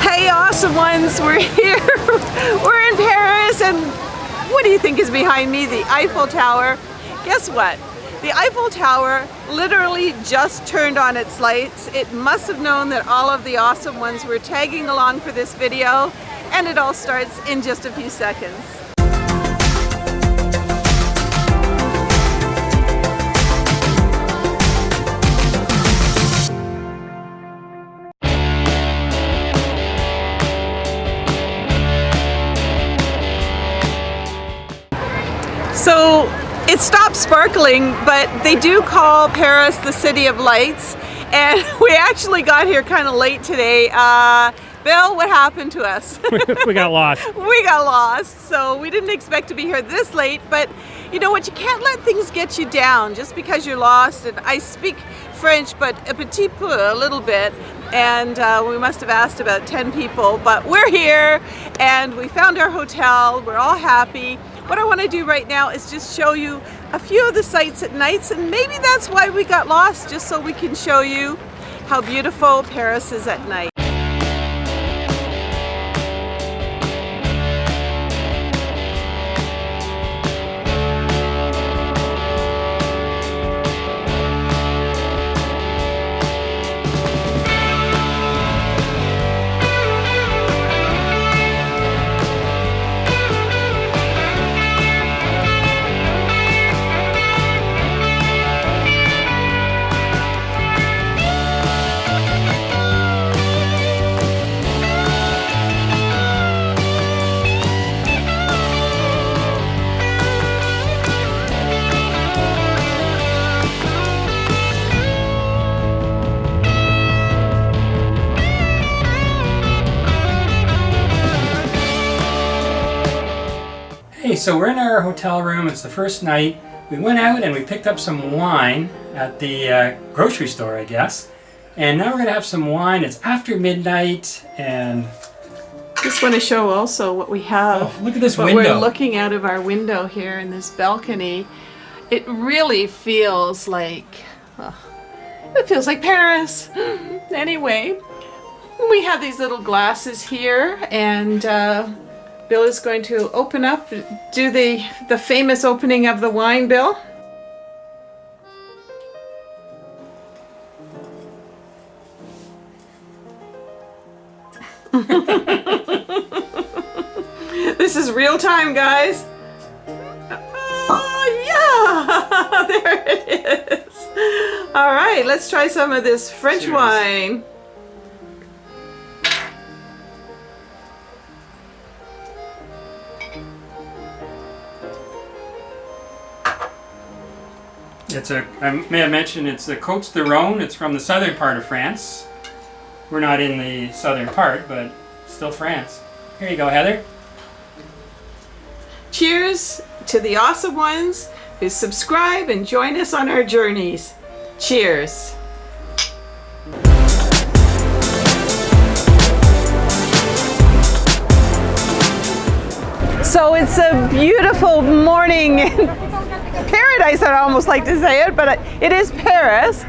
Hey, awesome ones, we're here. We're in Paris, and what do you think is behind me? The Eiffel Tower. Guess what? The Eiffel Tower literally just turned on its lights. It must have known that all of the awesome ones were tagging along for this video, and it all starts in just a few seconds. So it stopped sparkling, but they do call Paris the City of Lights, and we actually got here kind of late today. Bill, what happened to us? We got lost. We got lost, so we didn't expect to be here this late, but you know what, you can't let things get you down just because you're lost. And I speak French, but a petit peu, a little bit, and we must have asked about 10 people, but we're here, and we found our hotel. We're all happy. What I want to do right now is just show you a few of the sights at nights, and maybe that's why we got lost, just so we can show you how beautiful Paris is at night. Hey, so we're in our hotel room. It's the first night. We went out and we picked up some wine at the grocery store, I guess. And now we're going to have some wine. It's after midnight, and Just want to show also what we have. oh, look at this What window. we're looking out of our window here in this balcony. It really feels like, it feels like Paris. Anyway, we have these little glasses here, and Bill is going to open up, do the famous opening of the wine, Bill. This is real time, guys. Yeah, there it is. All right, let's try some of this French Cheers. wine. I may have mentioned it's the Côtes du Rhône. It's from the southern part of France. We're not in the southern part, but still France. Here you go, Heather. Cheers to the awesome ones who subscribe and join us on our journeys. Cheers. So it's a beautiful morning in paradise, I'd almost like to say it, but it is Paris,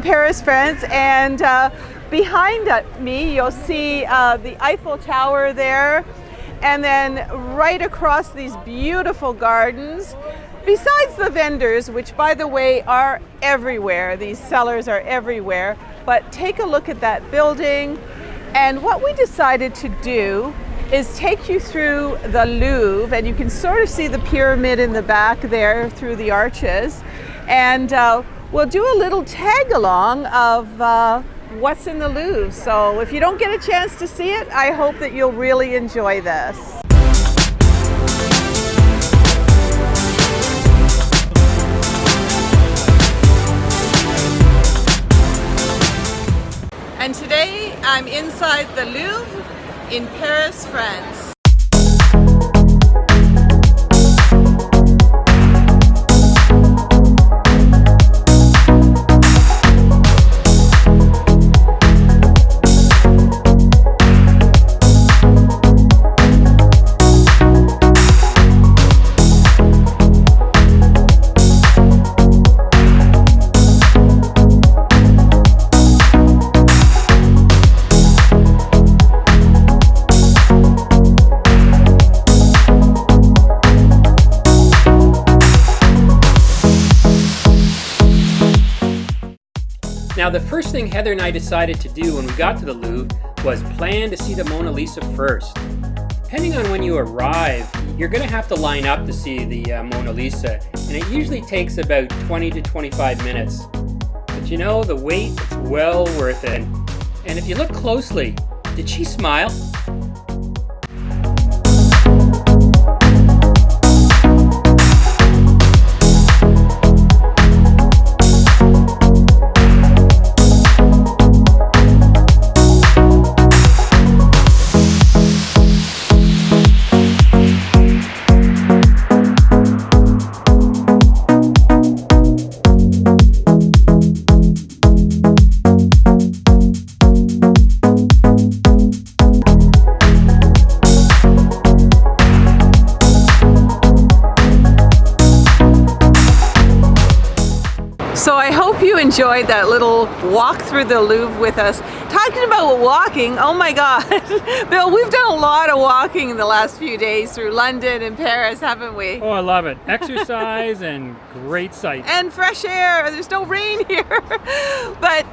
Paris, France, and behind me you'll see the Eiffel Tower there, and then right across these beautiful gardens, besides the vendors, which by the way are everywhere. These sellers are everywhere, but take a look at that building. And what we decided to do is take you through the Louvre, and you can sort of see the pyramid in the back there through the arches, and we'll do a little tag along of what's in the Louvre. So if you don't get a chance to see it, I hope that you'll really enjoy this. And today I'm inside the Louvre in Paris, France. Now, the first thing Heather and I decided to do when we got to the Louvre was plan to see the Mona Lisa first. Depending on when you arrive, you're going to have to line up to see the Mona Lisa, and it usually takes about 20 to 25 minutes. But you know, the wait is well worth it. And if you look closely, did she smile? So I hope you enjoyed that little walk through the Louvre with us. Talking about walking, oh my God. Bill, we've done a lot of walking in the last few days through London and Paris, haven't we? Oh, I love it. Exercise and great sights. And fresh air. There's no rain here. But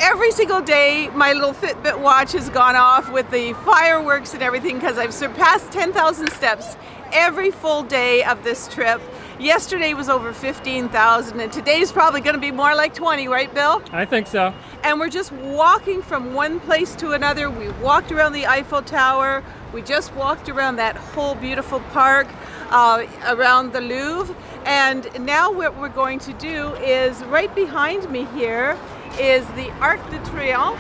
every single day, my little Fitbit watch has gone off with the fireworks and everything because I've surpassed 10,000 steps every full day of this trip. Yesterday was over 15,000 and today's probably going to be more like 20, right, Bill? I think so. And we're just walking from one place to another. We walked around the Eiffel Tower. We just walked around that whole beautiful park around the Louvre. And now what we're going to do is right behind me here is the Arc de Triomphe.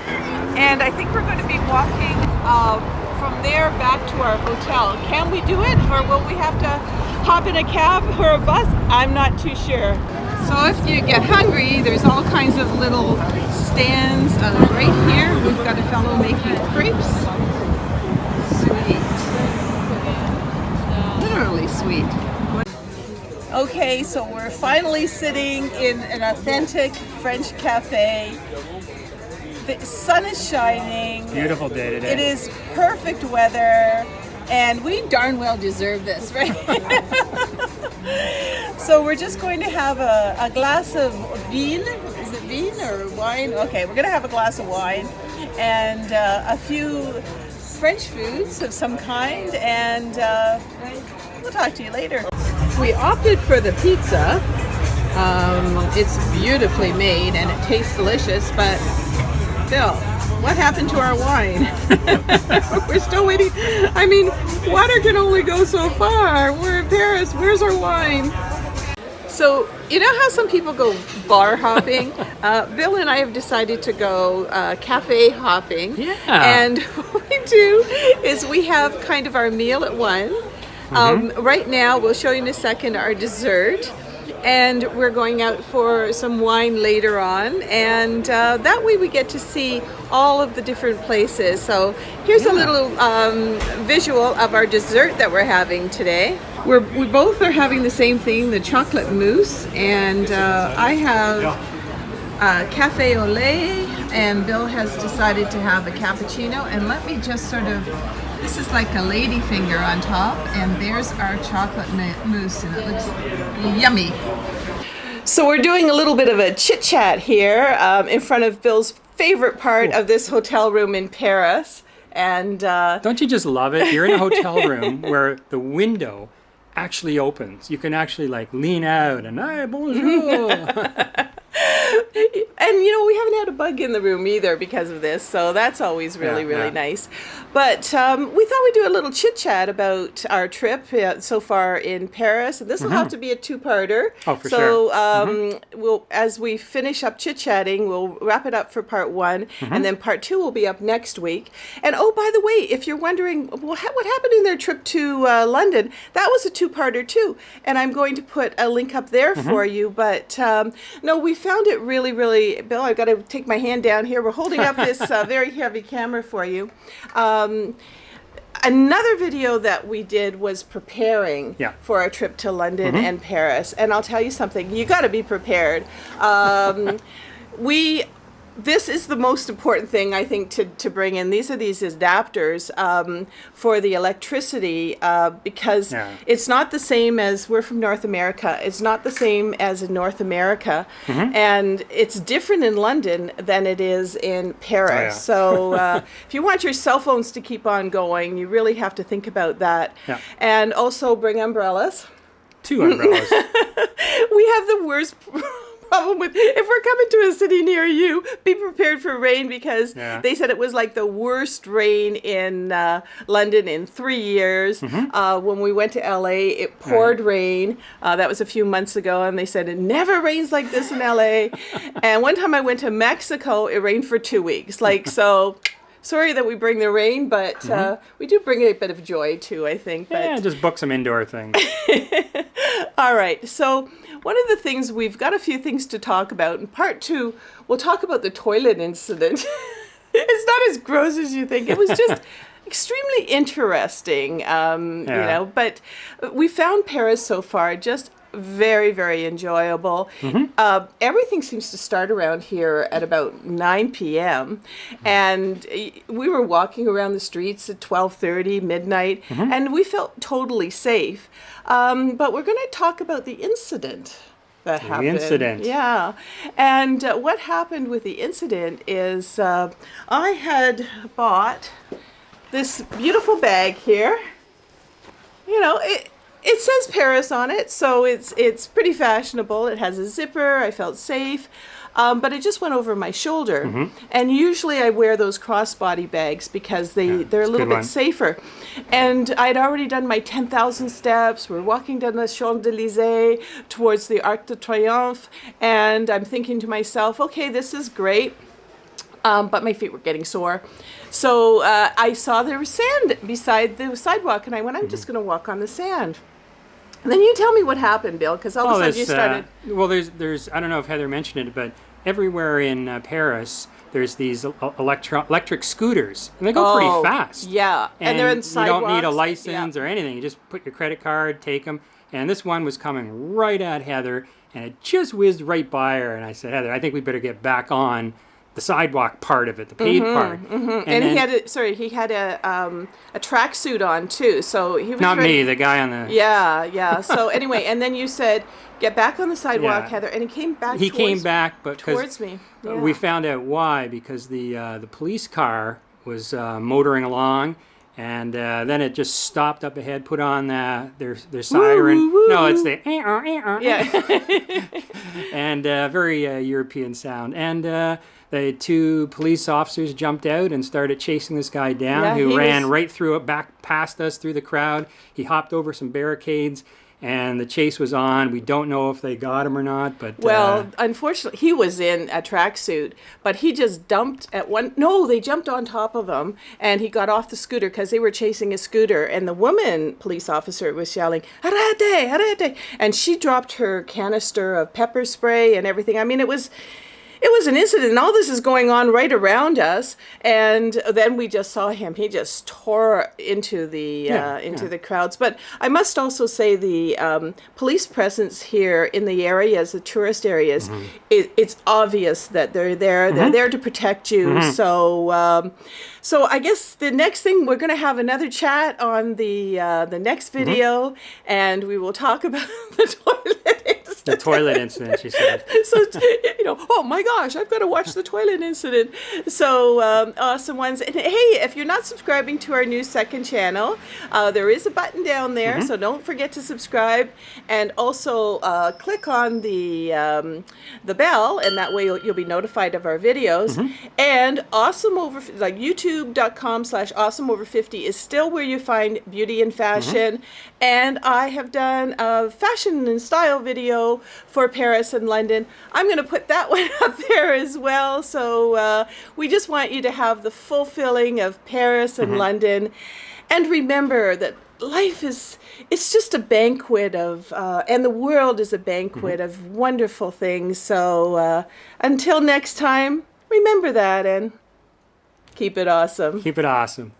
And I think we're going to be walking from there back to our hotel. Can we do it, or will we have to hop in a cab or a bus? I'm not too sure. So if you get hungry, there's all kinds of little stands right here. We've got a fellow making crepes. Sweet. Literally sweet. Okay, so we're finally sitting in an authentic French cafe. The sun is shining. Beautiful day today. It is perfect weather, and we darn well deserve this, right? So we're just going to have a glass of vin. Is it vin or wine? Okay, we're going to have a glass of wine and a few French foods of some kind, and we'll talk to you later. We opted for the pizza. It's beautifully made and it tastes delicious, but Bill, what happened to our wine? We're still waiting. I mean, water can only go so far. We're in Paris. Where's our wine? So, you know how some people go bar hopping? Bill and I have decided to go cafe hopping. Yeah. And what we do is we have kind of our meal at one. Right now, we'll show you in a second our dessert. And we're going out for some wine later on, and that way we get to see all of the different places. So here's a little visual of our dessert that we're having today. We both are having the same thing, the chocolate mousse, and I have cafe au lait, and Bill has decided to have a cappuccino. And let me just sort of, this is like a lady finger on top, and there's our chocolate mousse, and it looks yummy. So we're doing a little bit of a chit chat here in front of Bill's favorite part of this hotel room in Paris. And don't you just love it? You're in a hotel room where the window actually opens. You can actually like lean out and hey, bonjour. And you know, we haven't had a bug in the room either because of this, so that's always really nice. But we thought we'd do a little chit chat about our trip so far in Paris, and this will have to be a two-parter. Oh, for sure. So we'll, as we finish up chit-chatting, we'll wrap it up for part one, and then part two will be up next week. And oh, by the way, if you're wondering, well, what happened in their trip to London, that was a two-parter too, and I'm going to put a link up there for you. But no, we found it really, Bill, I've got to take my hand down here. We're holding up this very heavy camera for you. Another video that we did was preparing for our trip to London and Paris. And I'll tell you something, you got to be prepared. We this is the most important thing, I think, to bring in. These are these adapters for the electricity because it's not the same as, we're from North America, it's not the same as in North America. And it's different in London than it is in Paris. So if you want your cell phones to keep on going, you really have to think about that. And also bring umbrellas. 2 umbrellas. We have the worst problem with, if we're coming to a city near you, be prepared for rain, because they said it was like the worst rain in London in 3 years. When we went to LA, it poured rain. That was a few months ago, and they said it never rains like this in LA. And one time I went to Mexico, it rained for 2 weeks. Like, so sorry that we bring the rain, but we do bring a bit of joy too, I think. But Yeah, just book some indoor things. all right, so one of the things, we've got a few things to talk about. In part 2, we'll talk about the toilet incident. It's not as gross as you think. It was just extremely interesting, you know, but we found Paris so far just very, very enjoyable. Everything seems to start around here at about 9 p.m. And we were walking around the streets at 12:30, midnight, and we felt totally safe. But we're going to talk about the incident that happened. The incident. Yeah. And what happened with the incident is I had bought this beautiful bag here. You know, it says Paris on it, so it's pretty fashionable. It has a zipper. I felt safe. But it just went over my shoulder. And usually I wear those crossbody bags because they're a little bit safer. And I'd already done my 10,000 steps. We're walking down the Champs-Élysées towards the Arc de Triomphe. And I'm thinking to myself, okay, this is great. But my feet were getting sore. So I saw there was sand beside the sidewalk, and I went, I'm just going to walk on the sand. And then you tell me what happened, Bill, because all of a sudden you started... well, there's I don't know if Heather mentioned it, but everywhere in Paris, there's these electric scooters, and they go pretty fast. Yeah, and they're in sidewalks. You don't need a license or anything. You just put your credit card, take them. And this one was coming right at Heather, and it just whizzed right by her. And I said, Heather, I think we better get back on the sidewalk part of it, the paved part. And he had a tracksuit on too, so he was not me, the guy on the... Yeah. So anyway, and then you said, get back on the sidewalk, Heather, and he came back towards me. We found out why, because the police car was motoring along, and then it just stopped up ahead, put on their siren. Woo. No, it's the... Yeah. And very European sound. And... the 2 police officers jumped out and started chasing this guy down, who ran right through it, back past us through the crowd. He hopped over some barricades, and the chase was on. We don't know if they got him or not, but... Well, unfortunately, he was in a tracksuit, but he just dumped at one... No, they jumped on top of him, and he got off the scooter because they were chasing a scooter, and the woman police officer was yelling, "Arrête, arrête!" And she dropped her canister of pepper spray and everything. I mean, it was an incident, and all this is going on right around us. And then we just saw him. He just tore into the crowds. But I must also say the police presence here in the areas, the tourist areas, it's obvious that they're there. They're there to protect you. So I guess the next thing, we're going to have another chat on the next video, and we will talk about the toilet incident. The toilet incident, she said. So, oh my gosh, I've got to watch the toilet incident. So, awesome ones. And hey, if you're not subscribing to our new second channel, there is a button down there, so don't forget to subscribe. And also click on the bell, and that way you'll be notified of our videos. And youtube.com/awesomeover50 is still where you find beauty and fashion. And I have done a fashion and style video for Paris and London. I'm going to put that one up there as well. So we just want you to have the full feeling of Paris and London. And remember that life it's just a banquet of, and the world is a banquet of wonderful things. So until next time, remember that and keep it awesome. Keep it awesome.